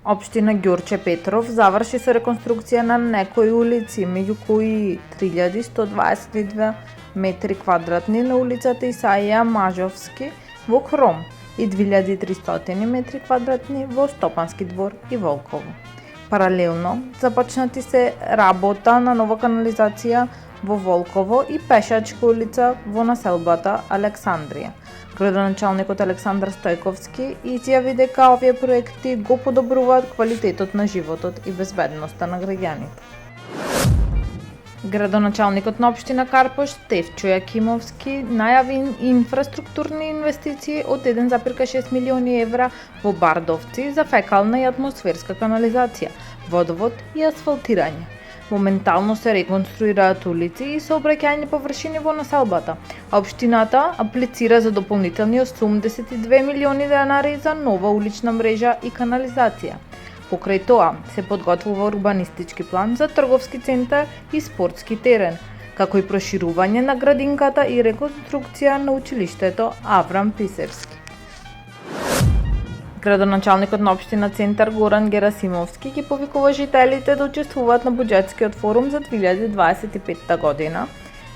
Општина Ѓурче Петров заврши со реконструкција на некои улици, меѓу кои 3122 метри квадратни на улицата Исаија Мажовски во Хром и 2300 метри квадратни во Стопански двор и Волково. Паралелно, започнати се работа на нова канализација во Волково и пешачка улица во населбата Александрија. Градоначалникот Александар Стојковски изјави дека овие проекти го подобруваат квалитетот на животот и безбедноста на граѓаните. Градоначалникот на општина Карпош Стефчо Јакимовски најави инфраструктурни инвестиции од 1,6 милиони евра во Бардовци за фекална и атмосферска канализација, водовод и асфалтирање. Моментално се реконструираат улици и сообраќајни површини во населбата, а општината аплицира за дополнителни 82 милиони денари за нова улична мрежа и канализација. Покрај тоа се подготвува урбанистички план за трговски центар и спортски терен, како и проширување на градинката и реконструкција на училиштето Аврам Писевски. Градоначалникот на општина Центар Горан Герасимовски ги повикува жителите да учествуваат на буџетскиот форум за 2025 година,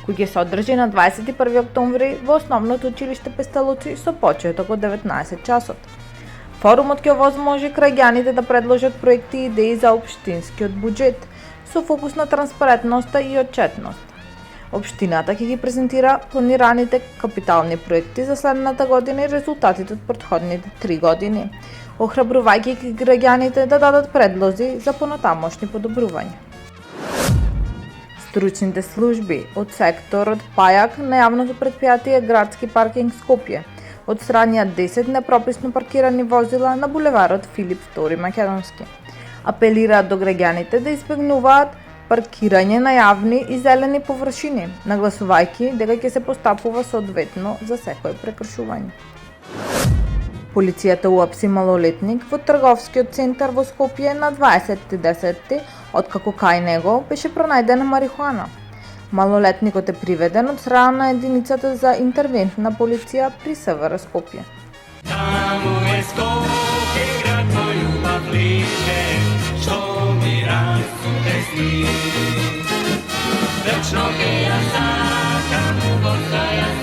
кој ќе се одржи на 21 октомври во основното училиште Песталоци со почеток од 19 часот. Форумот ќе овозможи граѓаните да предложат проекти и идеи за општинскиот буџет со фокус на транспарентноста и отчетност. Општината ќе ги презентира планираните капитални проекти за следната година и резултатите од претходните 3 години, охрабрувајќи ги граѓаните да дадат предлози за понатамошни подобрувања. Стручните служби од секторот Пајак на јавното претпријатие Градски паркинг Скопје отстранија 10 непрописно паркирани возила на булеварот Филип II Македонски. Апелираат до граѓаните да избегнуваат паркирање на јавни и зелени површини, нагласувајќи дека ќе се постапува соодветно за секое прекршување. Полицијата уапси малолетник во трговскиот центар во Скопје на 20.10, откако кај него беше пронајдена марихуана. Малолетникот е приведен од страна на единицата за интервентна полиција при СВР Скопје. Таму е Скопје, град мој љубав лише, што ми расуте сни. Вечно ке ја сакам, убавка ја